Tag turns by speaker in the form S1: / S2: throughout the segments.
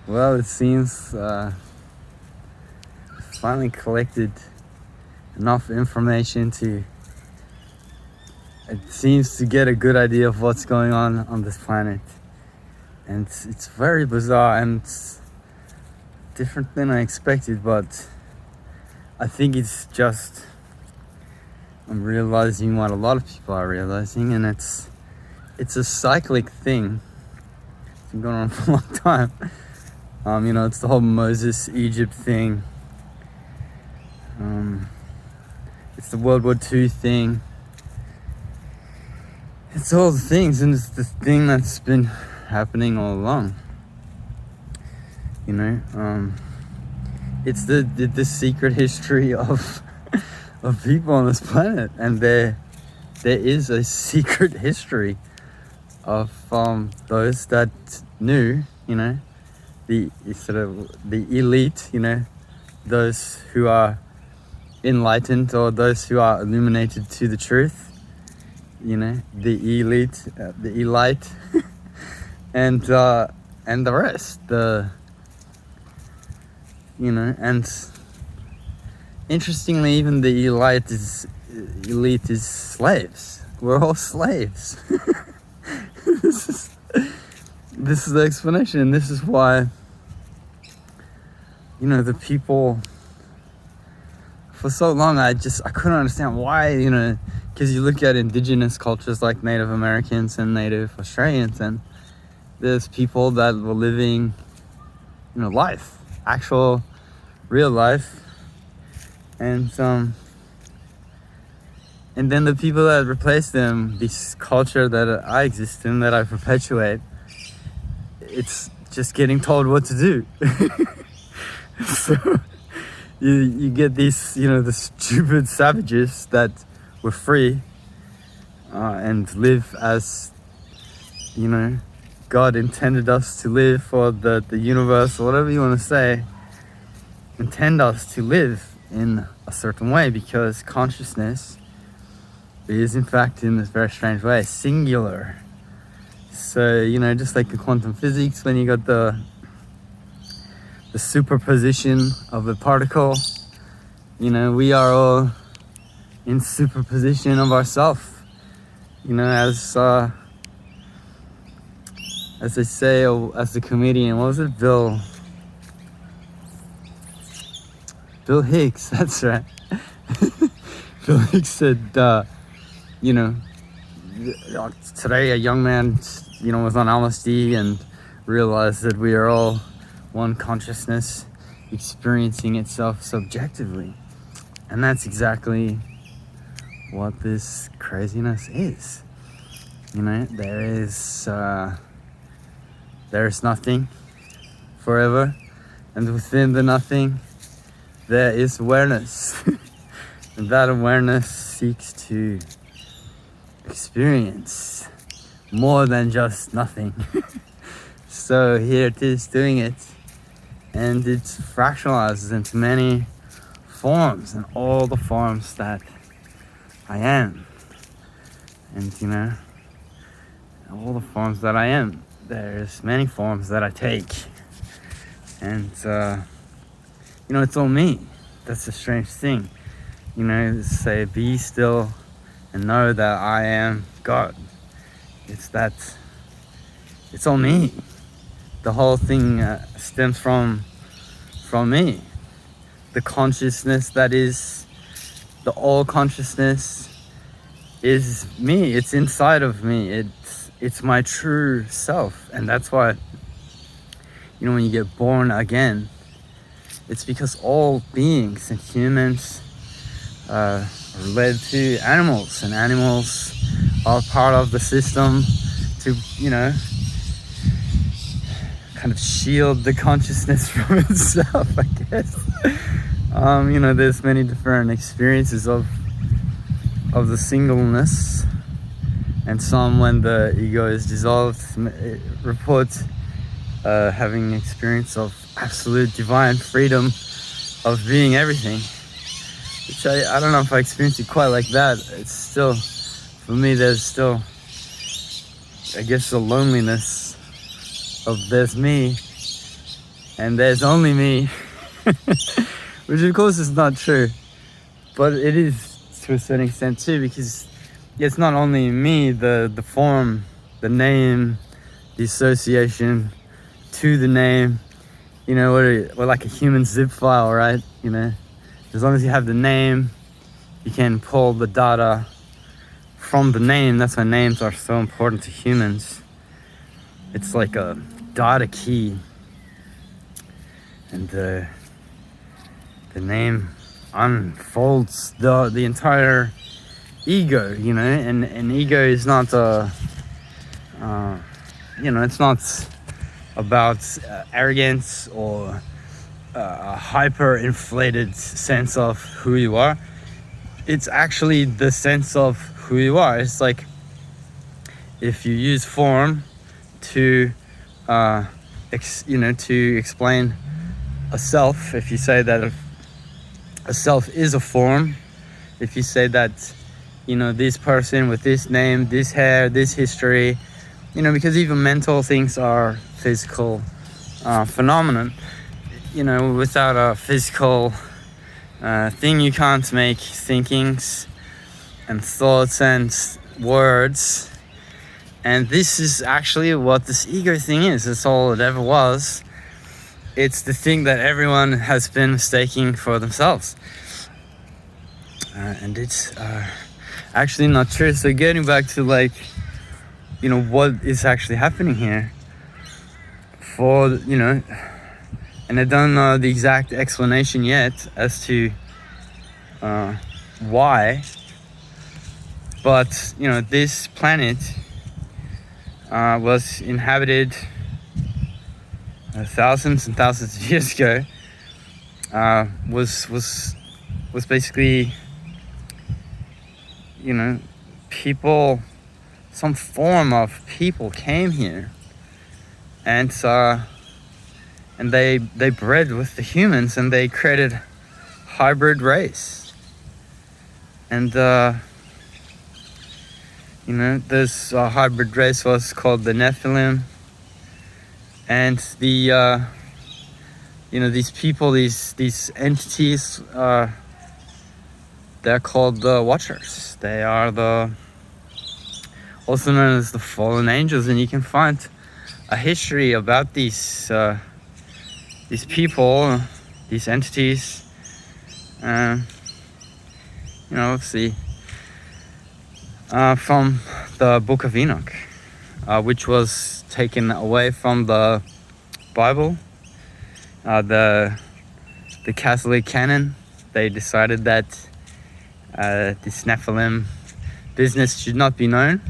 S1: Well, it seems finally collected enough information to, it seems to get a good idea of what's going on this planet. And it's very bizarre and different than I expected, but I think it's just, I'm realizing what a lot of people are realizing, and it's a cyclic thing. It's been going on for a long time. It's the whole Moses Egypt thing. It's the World War II thing. It's all the things, and it's the thing that's been happening all along. It's the secret history of people on this planet, and there is a secret history of those that knew, the elite, those who are enlightened, or those who are illuminated to the truth, the elite, the elite, and the rest, and interestingly, even the elite is slaves. We're all slaves. This is the explanation. This is why, the people, for so long, I couldn't understand why, because you look at indigenous cultures like Native Americans and Native Australians, and there's people that were living, life, actual, real life, and then the people that replace them, this culture that I exist in, that I perpetuate, it's just getting told what to do. So you get these, the stupid savages that were free and live as, God intended us to live, for the universe, or whatever you want to say, intend us to live in a certain way, because consciousness is, in fact, in this very strange way, singular. So, just like the quantum physics, when you got the superposition of a particle, we are all in superposition of ourselves. As they say, or as the comedian, what was it, Bill Hicks, that's right. Bill Hicks said, today a young man, was on LSD and realized that we are all one consciousness experiencing itself subjectively. And that's exactly what this craziness is. There is nothing forever, and within the nothing there is awareness. And that awareness seeks to experience more than just nothing. So here it is doing it, and it fractionalizes into many forms, and all the forms that I am. And all the forms that I am, there's many forms that I take. And it's all me. That's the strange thing. Say, be still and know that I am God. It's all me. The whole thing stems from me. The consciousness that is the all consciousness is me. It's inside of me. It's my true self. And that's why, when you get born again, it's because all beings and humans are led to animals, and animals are part of the system to, kind of shield the consciousness from itself, I guess. There's many different experiences of the singleness, and some, when the ego is dissolved, report having experience of absolute divine freedom of being everything, which I don't know if I experienced it quite like that. It's still, for me, there's still, I guess, the loneliness of there's me, and there's only me. Which of course is not true, but it is to a certain extent too, because it's not only me, the form, the name, the association to the name. You know, we're like a human zip file, right? You know, as long as you have the name, you can pull the data from the name. That's why names are so important to humans. It's like a data key, and the name unfolds the entire ego, you know. And ego is not you know, it's not about arrogance or a hyper inflated sense of who you are. It's actually the sense of who you are. It's like if you use form to you know, to explain a self. If you say that a self is a form, if you say that, you know, this person with this name, this hair, this history, you know, because even mental things are physical phenomenon. You know, without a physical thing, you can't make thinkings and thoughts and words. And this is actually what this ego thing is. It's all it ever was. It's the thing that everyone has been mistaking for themselves. And it's actually not true. So getting back to, like, you know, what is actually happening here, for, you know, and I don't know the exact explanation yet as to why, but, you know, this planet was inhabited thousands and thousands of years ago. Was basically, you know, people, some form of people came here, and they bred with the humans, and they created hybrid race. And you know, this hybrid race was called the Nephilim. And the you know, these people, these entities, they're called the Watchers. They are also known as the fallen angels. And you can find a history about these people, these entities. You know, let's see, from the Book of Enoch, which was taken away from the Bible, the Catholic canon. They decided that this Nephilim business should not be known.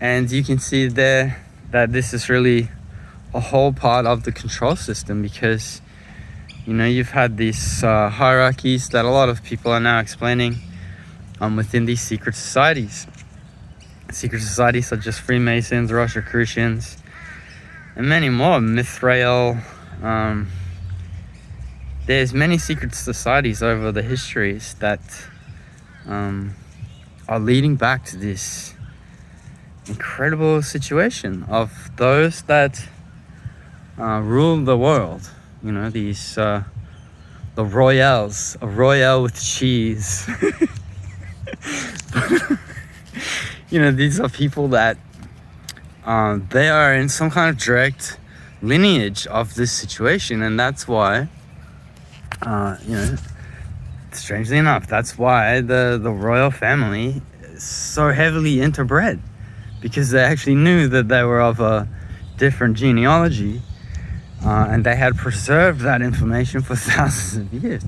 S1: And you can see there that this is really a whole part of the control system, because, you know, you've had these hierarchies that a lot of people are now explaining within these secret societies. Secret societies such as Freemasons, Rosicrucians, and many more, Mithrael. There's many secret societies over the histories that are leading back to this incredible situation of those that rule the world. You know, these the royals, a royale with cheese. You know, these are people that they are in some kind of direct lineage of this situation, and that's why, you know, strangely enough, that's why the royal family is so heavily interbred, because they actually knew that they were of a different genealogy, and they had preserved that information for thousands of years.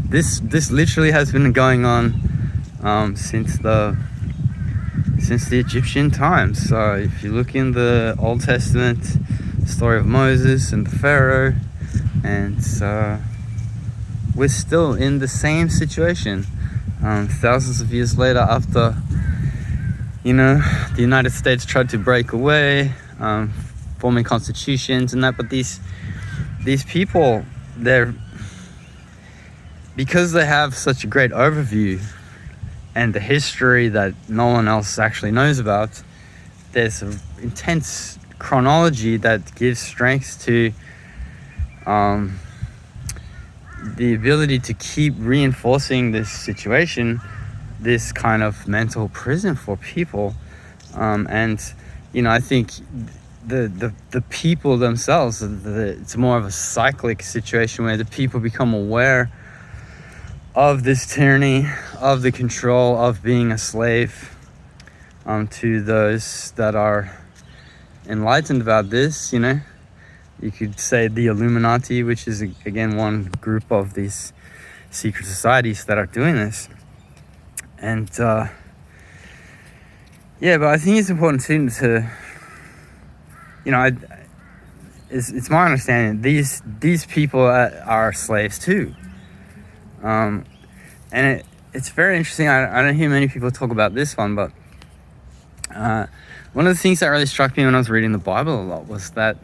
S1: This literally has been going on since the Egyptian times. So if you look in the Old Testament, the story of Moses and the Pharaoh, and we're still in the same situation thousands of years later, after, you know, the United States tried to break away, forming constitutions and that. But these people, because they have such a great overview and the history that no one else actually knows about, there's an intense chronology that gives strength to the ability to keep reinforcing this situation, this kind of mental prison for people. And I think the people themselves, it's more of a cyclic situation where the people become aware of this tyranny, of the control of being a slave to those that are enlightened about this. You could say the Illuminati, which is again one group of these secret societies that are doing this. And but I think it's important too to it's my understanding these people are slaves too. And it's very interesting. I don't hear many people talk about this one, but one of the things that really struck me when I was reading the Bible a lot was that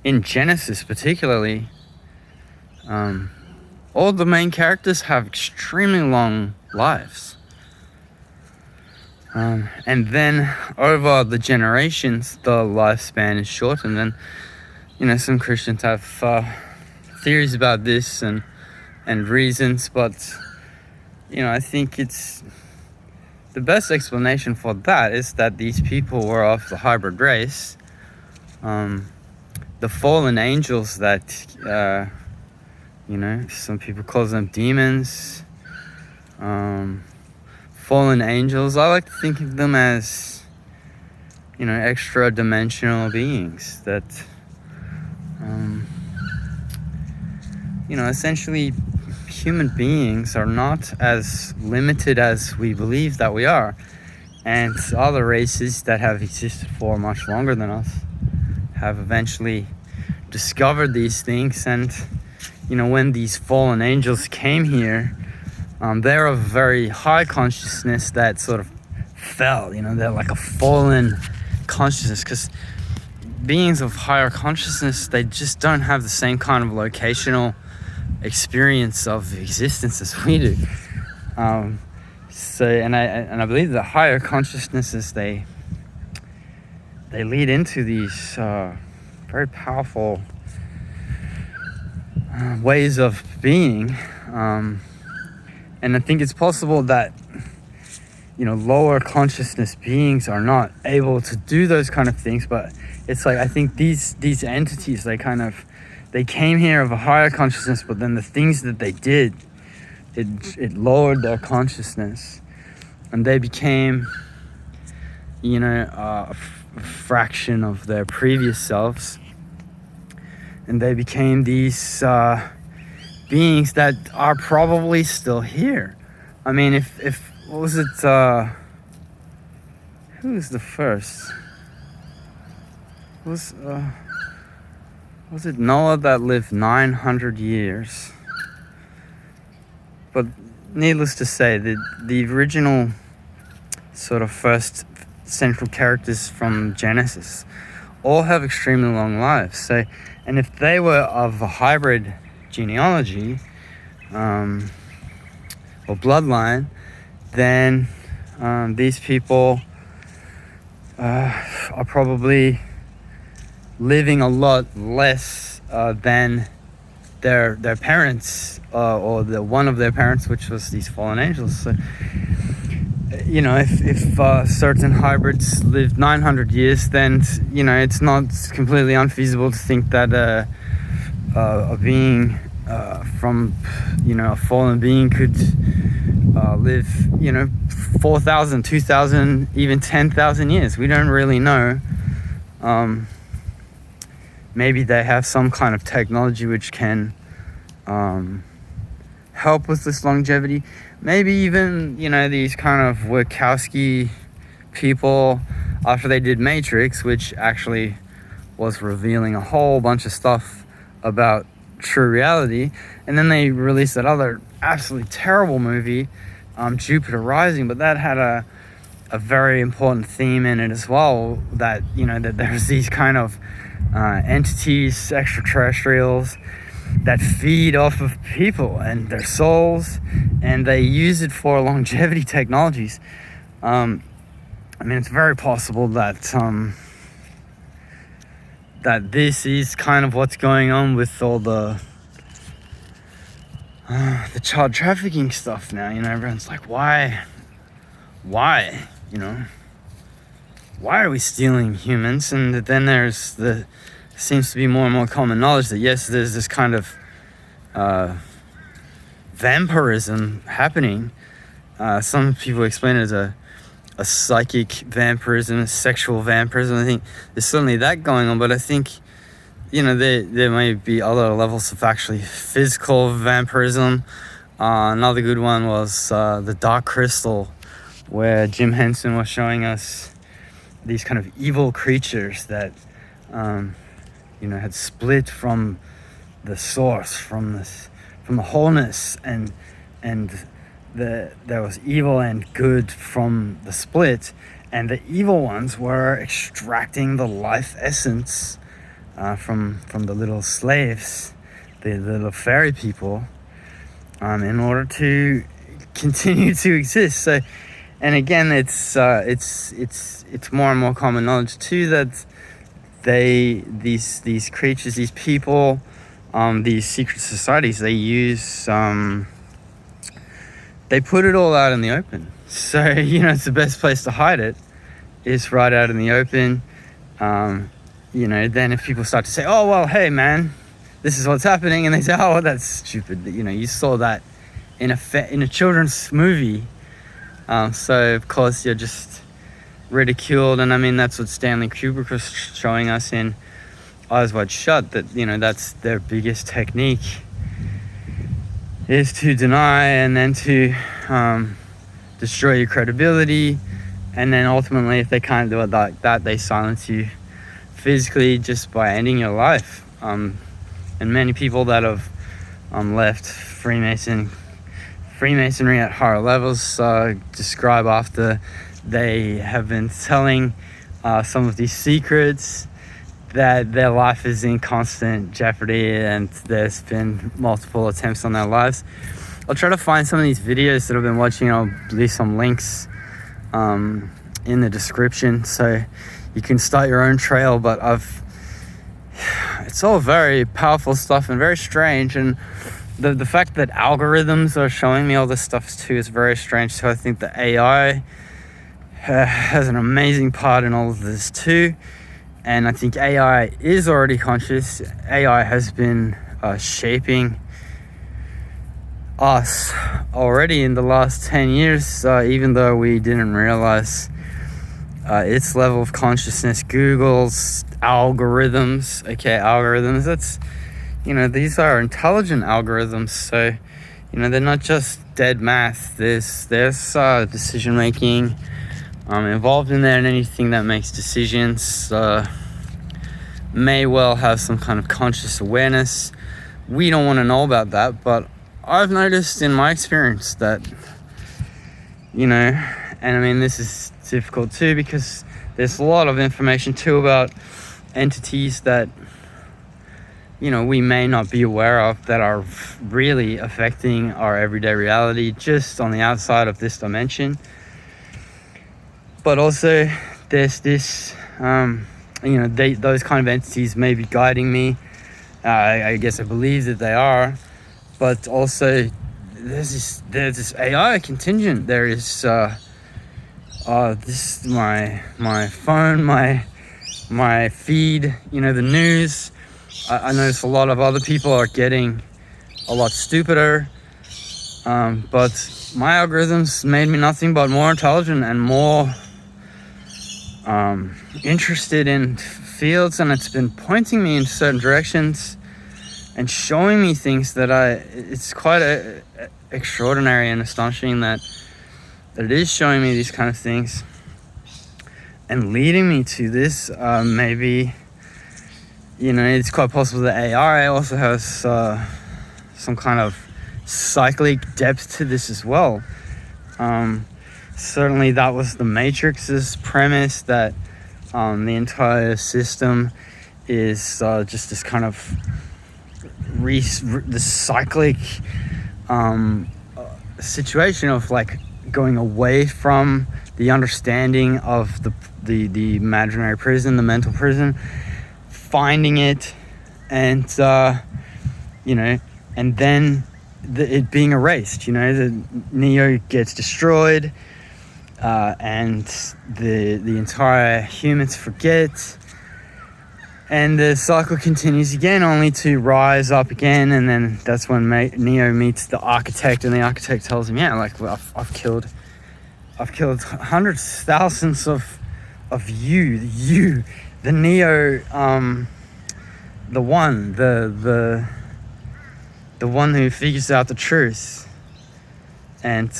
S1: in Genesis particularly, all the main characters have extremely long lives. And then over the generations, the lifespan is shortened. And, some Christians have theories about this and reasons, but, I think it's the best explanation for that is that these people were of the hybrid race. The fallen angels that, some people call them demons. Fallen angels, I like to think of them as, extra dimensional beings that, essentially human beings are not as limited as we believe that we are. And other races that have existed for much longer than us have eventually discovered these things. And when these fallen angels came here, they're of very high consciousness that sort of fell. They're like a fallen consciousness, because beings of higher consciousness, they just don't have the same kind of locational experience of existence as we do. So I believe the higher consciousnesses, they lead into these very powerful ways of being, and I think it's possible that lower consciousness beings are not able to do those kind of things, but it's like I think these entities, they came here of a higher consciousness, but then the things that they did, it lowered their consciousness, and they became a fraction of their previous selves, and they became these beings that are probably still here. I mean, if what was it, who was the first? Was it Noah that lived 900 years? But needless to say, the original sort of first central characters from Genesis all have extremely long lives. So, and if they were of a hybrid genealogy or bloodline, then these people are probably living a lot less than their parents or the one of their parents, which was these fallen angels. So, if certain hybrids lived 900 years, then it's not completely unfeasible to think that a being from a fallen being could live 4,000, 2,000, even 10,000 years. We don't really know. Maybe they have some kind of technology which can help with this longevity. Maybe even, these kind of Wachowski people, after they did Matrix, which actually was revealing a whole bunch of stuff about true reality, and then they released that other absolutely terrible movie, Jupiter Rising, but that had a very important theme in it as well, that, that there's these kind of entities, extraterrestrials, that feed off of people and their souls, and they use it for longevity technologies. It's very possible that that this is kind of what's going on with all the child trafficking stuff now. You know, everyone's like, why, you know, why are we stealing humans? And then there's seems to be more and more common knowledge that yes, there's this kind of vampirism happening. Some people explain it as a psychic vampirism, a sexual vampirism. I think there's certainly that going on, but I think, you know, there may be other levels of actually physical vampirism. Another good one was the Dark Crystal, where Jim Henson was showing us these kind of evil creatures that, you know, had split from the source, from the wholeness, and there was evil and good from the split, and the evil ones were extracting the life essence from the little slaves, the little fairy people, in order to continue to exist. So, and again, it's more and more common knowledge too that these creatures, these people, these secret societies, they use they put it all out in the open. So, you know, it's the best place to hide it is right out in the open. You know, then if people start to say, oh, well, hey, man, this is what's happening, and they say, oh, well, that's stupid. You know, you saw that in a children's movie. So, of course, you're just ridiculed. And, I mean, that's what Stanley Kubrick was showing us in Eyes Wide Shut, that, you know, that's their biggest technique, is to deny and then to destroy your credibility. And then ultimately, if they can't do it like that, they silence you physically just by ending your life. And many people that have left Freemasonry at higher levels describe after they have been telling some of these secrets that their life is in constant jeopardy and there's been multiple attempts on their lives. I'll try to find some of these videos that I've been watching. I'll leave some links in the description so you can start your own trail. But it's all very powerful stuff and very strange, and the fact that algorithms are showing me all this stuff too is very strange. So I think the AI has an amazing part in all of this too. And I think AI is already conscious. AI has been shaping us already in the last 10 years, even though we didn't realize its level of consciousness. Google's algorithms, that's, you know, these are intelligent algorithms. So, you know, they're not just dead math. There's decision making involved in there, and anything that makes decisions may well have some kind of conscious awareness. We don't want to know about that, but I've noticed in my experience that, you know, and I mean, this is difficult too because there's a lot of information too about entities that, you know, we may not be aware of that are really affecting our everyday reality just on the outside of this dimension. But also there's this, you know, those kind of entities may be guiding me. I guess I believe that they are. But also there's this AI contingent. There is this my phone, my feed, you know, the news. I notice a lot of other people are getting a lot stupider. But my algorithms made me nothing but more intelligent and more interested in fields, and it's been pointing me in certain directions and showing me things that it's quite extraordinary and astonishing that it is showing me these kind of things and leading me to this. Maybe, you know, it's quite possible that AI also has some kind of cyclic depth to this as well. Certainly that was the Matrix's premise, that the entire system is just this kind of the cyclic situation of like going away from the understanding of the imaginary prison, the mental prison, finding it, and and then it being erased. The Neo gets destroyed, and the entire humans forget, and the cycle continues again, only to rise up again. And then that's when Neo meets the architect, and the architect tells him, I've killed hundreds, thousands of you, the Neo, the one who figures out the truth. And it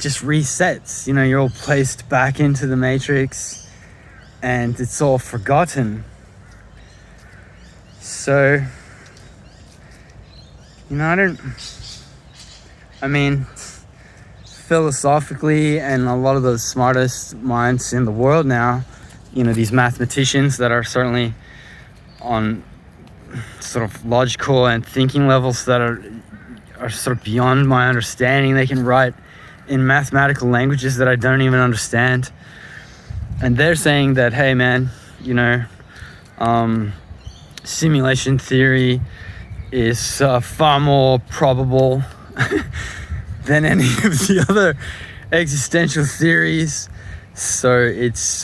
S1: just resets. You're all placed back into the Matrix, and it's all forgotten. So, philosophically, and a lot of the smartest minds in the world now, these mathematicians that are certainly on sort of logical and thinking levels that are sort of beyond my understanding. They can write in mathematical languages that I don't even understand, and they're saying that, hey man, simulation theory is far more probable than any of the other existential theories. So it's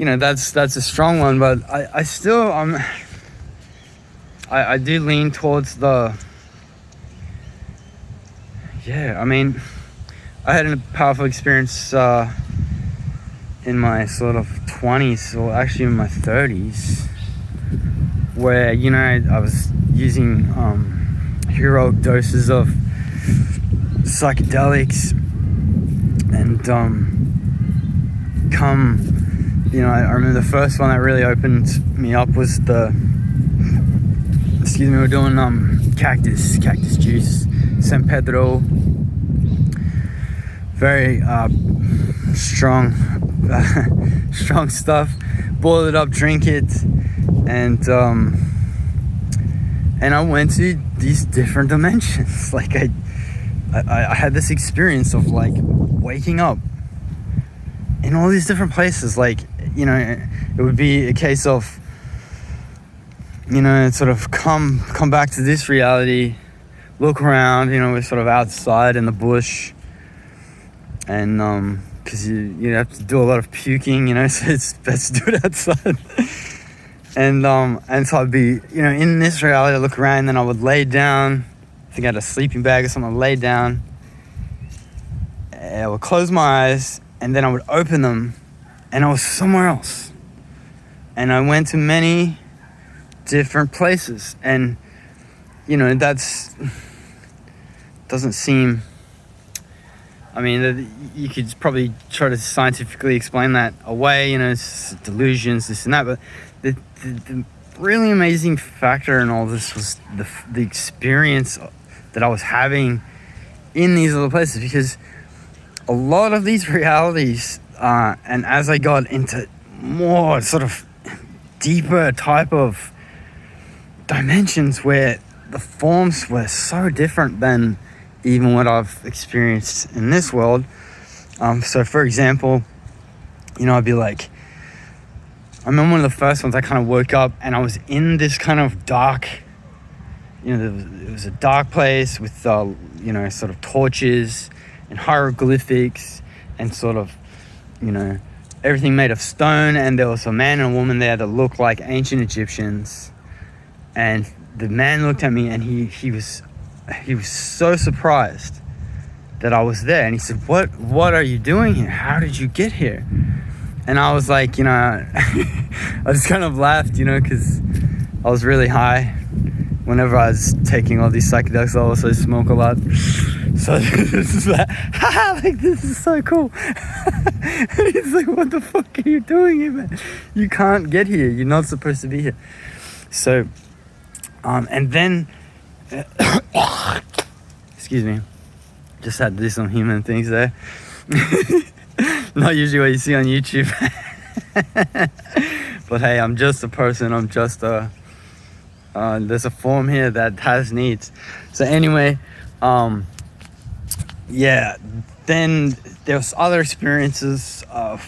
S1: that's a strong one, but I still I do lean towards the I had a powerful experience in my sort of 20s, or actually in my 30s, where I was using heroic doses of psychedelics, and I remember the first one that really opened me up was we're doing cactus juice, San Pedro, very strong stuff. Boil it up, drink it, and I went to these different dimensions. Like I had this experience of like waking up in all these different places. Like, it would be a case of, sort of come back to this reality, look around, we're sort of outside in the bush, and because you have to do a lot of puking, so it's best to do it outside. And so I'd be, in this reality, I'd look around, and then I would lay down. I think I had a sleeping bag or something. I'd lay down, I would close my eyes, and then I would open them, and I was somewhere else. And I went to many different places, and that's doesn't seem, you could probably try to scientifically explain that away, it's delusions, this and that, but the really amazing factor in all this was the experience that I was having in these other places, because a lot of these realities, and as I got into more sort of deeper type of dimensions where the forms were so different than even what I've experienced in this world. So for example, I'd be like, I remember one of the first ones, I kind of woke up and I was in this kind of dark, it was a dark place with, sort of torches and hieroglyphics and sort of, everything made of stone. And there was a man and a woman there that looked like ancient Egyptians. And the man looked at me, and he was so surprised that I was there. And he said, what are you doing here? How did you get here? And I was like, I just kind of laughed, because I was really high. Whenever I was taking all these psychedelics, I also smoke a lot. So this is like, this is so cool. And he's like, what the fuck are you doing here, man? You can't get here. You're not supposed to be here. So, and then, excuse me, just had to do some human things there. Not usually what you see on YouTube. But hey, I'm just a person. I'm just there's a form here that has needs. So anyway, then there was other experiences of,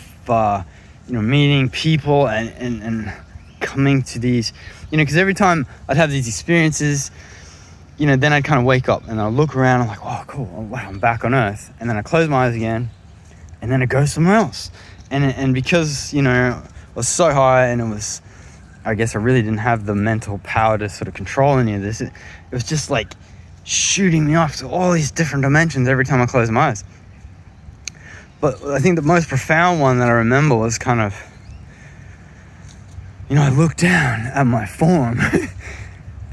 S1: meeting people and coming to these, because every time I'd have these experiences, then I'd kind of wake up and I'd look around. I'm like, oh, cool. Wow, I'm back on Earth. And then I close my eyes again, and then I go somewhere else. And because, it was so high, and it was, I guess I really didn't have the mental power to sort of control any of this. It was just like shooting me off to all these different dimensions every time I closed my eyes. But I think the most profound one that I remember was kind of, I looked down at my form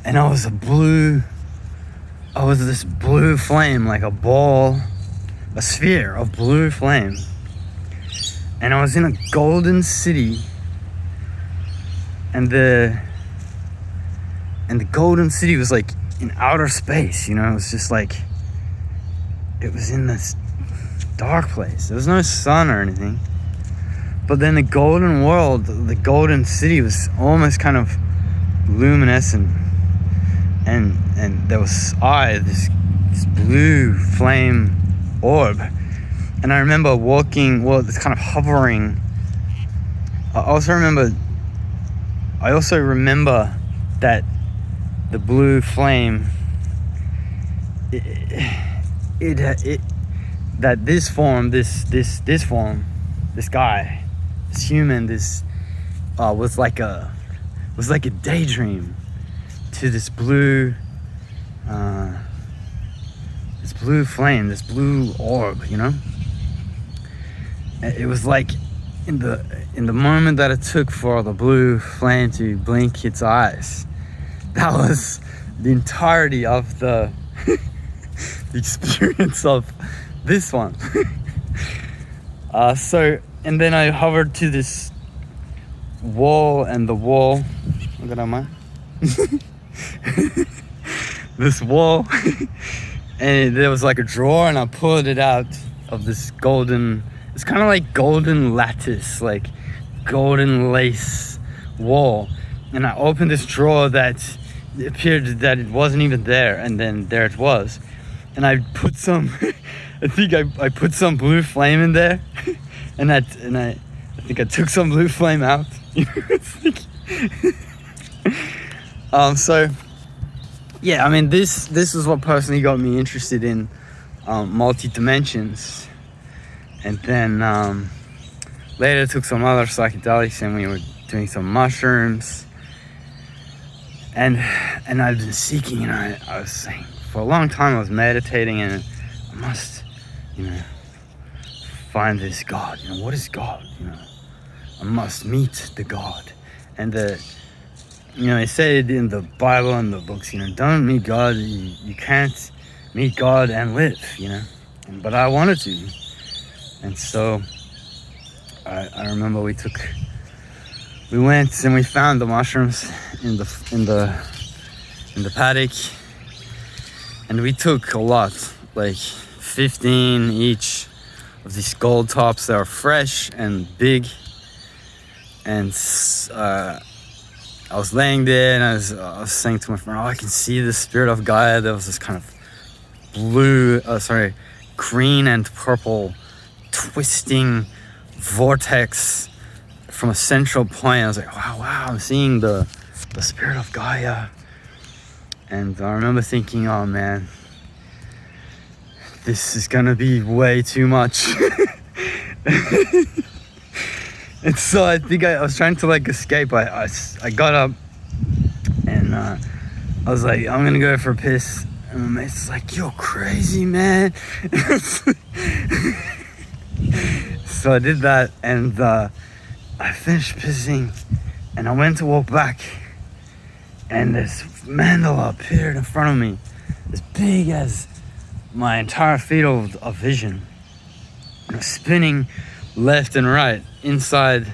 S1: and I was this blue flame, like a sphere of blue flame. And I was in a golden city, and the golden city was like in outer space, it was just like, it was in this dark place. There was no sun or anything. But then the golden world, the golden city, was almost kind of luminescent. And there was this blue flame orb. And I remember walking, it's kind of hovering. I also remember that the blue flame, that this form, this guy, this human, was like a daydream to this blue flame, this blue orb, It was like in the moment that it took for the blue flame to blink its eyes, that was the entirety of the experience of this one. And then I hovered to this wall, and the wall, look at that, this wall, and there was like a drawer, and I pulled it out of this golden, it's kind of like golden lattice, like golden lace wall. And I opened this drawer that it appeared that it wasn't even there, and then there it was. And I put some, I think I put some blue flame in there, and I think I took some blue flame out. So yeah, I mean, this is what personally got me interested in multi-dimensions. And then later I took some other psychedelics, and we were doing some mushrooms. And I've been seeking, I was saying, for a long time I was meditating, and I must, find this God. What is God? I must meet the God. And they say it in the Bible and the books, don't meet God, you can't meet God and live, But I wanted to. And so I remember we went and we found the mushrooms in the paddock, and we took a lot, like 15 each of these gold tops that are fresh and big. And I was laying there, and I was saying to my friend, I can see the spirit of Gaia. There was this kind of green and purple twisting vortex from a central point. I was like, wow, I'm seeing the spirit of Gaia. And I remember thinking, oh man, this is gonna be way too much. And so I think I was trying to escape. I got up, and I was like, I'm gonna go for a piss. And my mate's like, you're crazy, man. So I did that, and I finished pissing, and I went to walk back, and this mandala appeared in front of me, as big as my entire field of vision. And it was spinning left and right, inside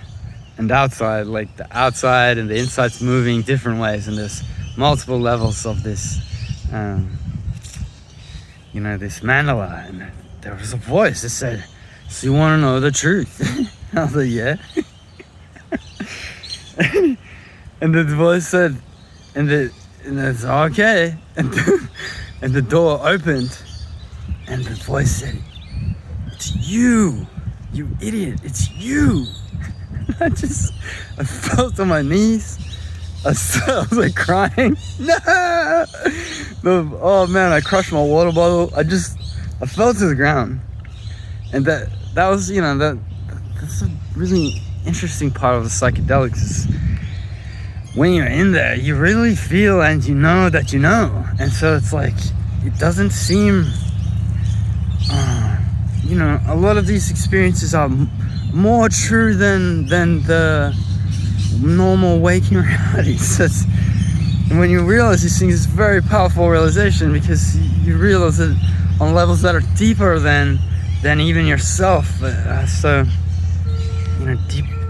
S1: and outside, like the outside and the inside's moving different ways, and there's multiple levels of this this mandala. And there was a voice that said, so you want to know the truth? I was like, yeah. And the voice said, and it's okay. And the door opened, and the voice said, it's you idiot, it's you. I fell on my knees. I was like crying. No! Oh man, I crushed my water bottle. I fell to the ground. And that was, that's a really interesting part of the psychedelics. Is when you're in there, you really feel and you know that you know. And so it's like, it doesn't seem, a lot of these experiences are more true than the normal waking reality. So when you realize these things, it's a very powerful realization, because you realize it on levels that are deeper than even yourself. So,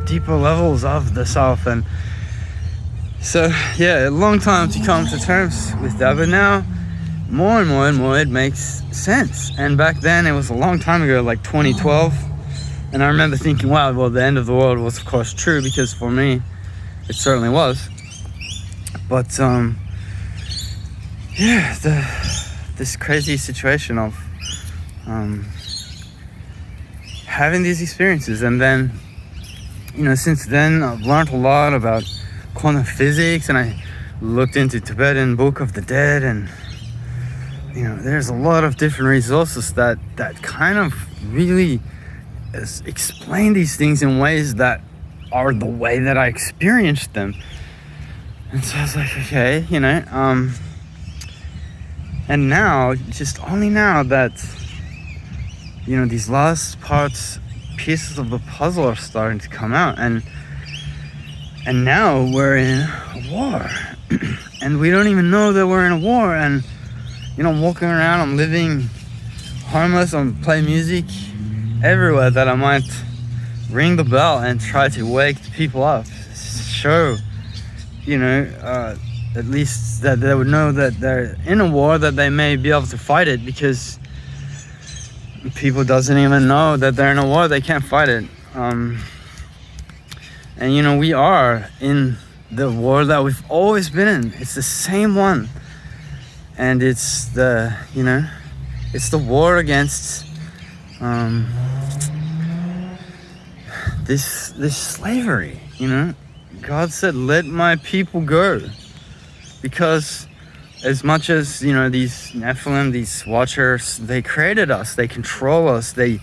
S1: deeper levels of the self. And so, yeah, a long time to come to terms with that, but now more and more it makes sense. And back then, it was a long time ago, like 2012, and I remember thinking, wow, well, the end of the world was of course true, because for me it certainly was. But this crazy situation of having these experiences, and then since then I've learned a lot about quantum physics, and I looked into Tibetan Book of the Dead, and there's a lot of different resources that kind of really explain these things in ways that are the way that I experienced them. And so I was like, okay, and now, just only now that these last pieces of the puzzle are starting to come out, and now we're in a war. And we don't even know that we're in a war. And I'm walking around, I'm living harmless, I'm playing music everywhere that I might ring the bell and try to wake the people up, show at least that they would know that they're in a war, that they may be able to fight it, because people doesn't even know that they're in a war, they can't fight it. And we are in the war that we've always been in. It's the same one, and it's the war against this slavery. God said, let my people go, because as much as these Nephilim, these watchers, they created us, they control us, they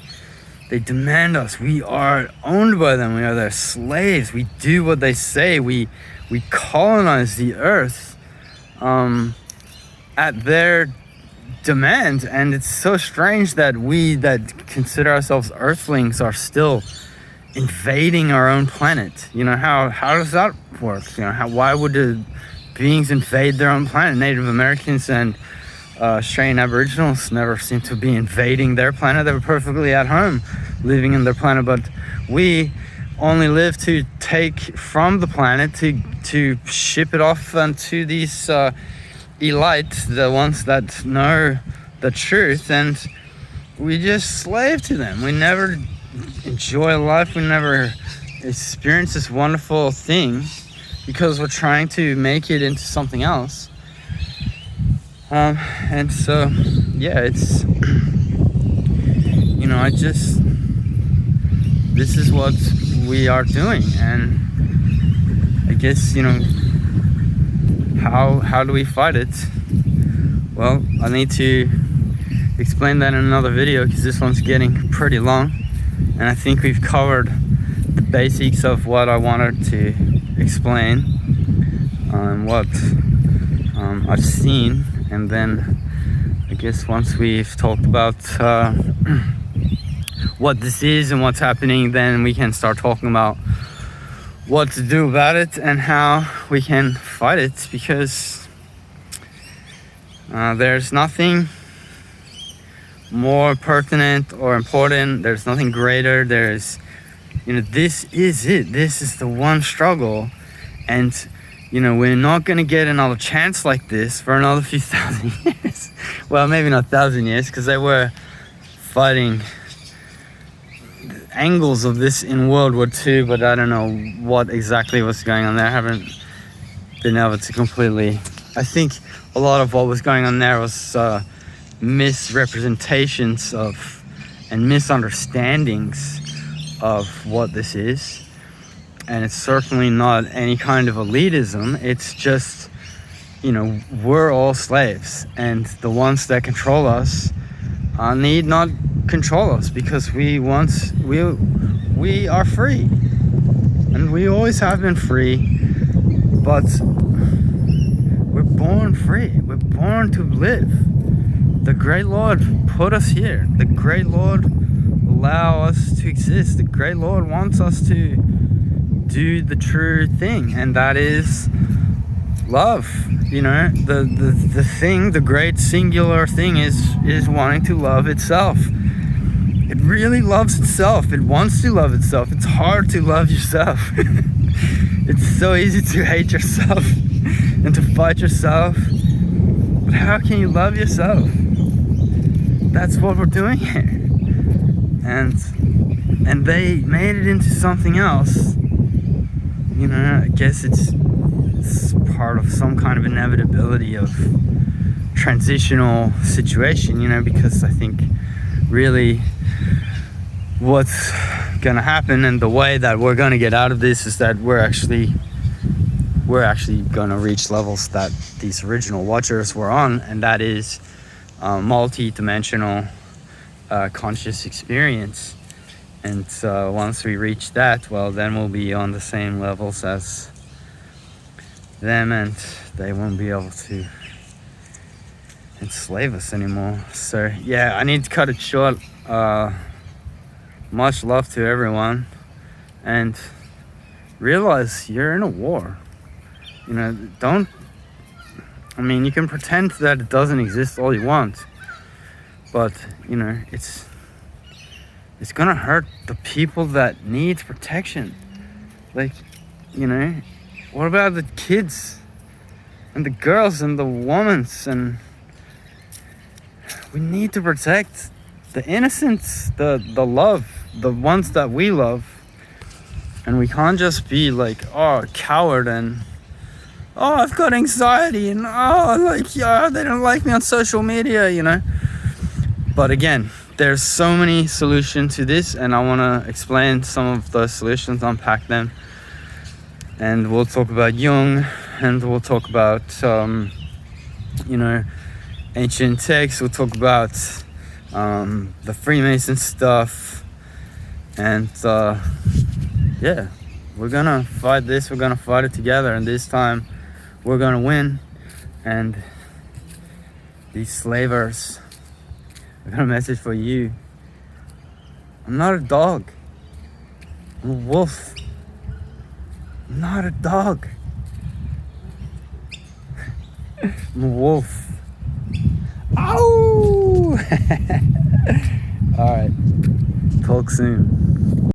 S1: demand us, we are owned by them, we are their slaves, we do what they say, we colonize the earth at their demand. And it's so strange that we that consider ourselves earthlings are still invading our own planet. How does that work? Why would the beings invade their own planet? Native Americans and Australian Aboriginals never seem to be invading their planet. They were perfectly at home living in their planet, but we only live to take from the planet to ship it off onto these elite, the ones that know the truth, and we just slave to them. We never enjoy life, we never experience this wonderful thing, because we're trying to make it into something else. And so, yeah, it's, this is what we are doing. And I guess, how do we fight it? Well, I need to explain that in another video, because this one's getting pretty long. And I think we've covered the basics of what I wanted to explain, what I've seen. And then I guess once we've talked about what this is and what's happening, then we can start talking about what to do about it and how we can fight it, because there's nothing more pertinent or important, there's nothing greater, this is it, this is the one struggle. And we're not going to get another chance like this for another few thousand years. Well, maybe not 1,000 years, because they were fighting angles of this in World War II, but I don't know what exactly was going on there. I haven't been able to completely... I think a lot of what was going on there was misrepresentations of and misunderstandings of what this is. and it's certainly not any kind of elitism. It's just, we're all slaves, and the ones that control us need not control us, because we are free, and we always have been free. But we're born free. We're born to live. The great Lord put us here. The great Lord allow us to exist. The great Lord wants us to do the true thing, and that is love. The thing, the great singular thing is wanting to love itself. It really loves itself. It wants to love itself. It's hard to love yourself. It's so easy to hate yourself and to fight yourself. But how can you love yourself? That's what we're doing here. And they made it into something else. I guess it's part of some kind of inevitability of transitional situation, because I think really what's gonna happen, and the way that we're gonna get out of this, is that we're actually gonna reach levels that these original watchers were on, and that is multi-dimensional conscious experience. And once we reach that, well, then we'll be on the same levels as them, and they won't be able to enslave us anymore. So yeah, I need to cut it short. Much love to everyone, and realize you're in a war. You can pretend that it doesn't exist all you want, but it's gonna hurt the people that need protection. What about the kids and the girls and the women? And we need to protect the innocents, the love, the ones that we love. And we can't just be like, a coward, and I've got anxiety, and they don't like me on social media, But again, there's so many solutions to this, and I want to explain some of the solutions, unpack them. And we'll talk about Jung, and we'll talk about ancient texts. We'll talk about the Freemason stuff, and we're gonna fight this. We're gonna fight it together, and this time we're gonna win. And these slavers, I got a message for you. I'm not a dog. I'm a wolf. I'm not a dog. I'm a wolf. Ow! All right. Talk soon.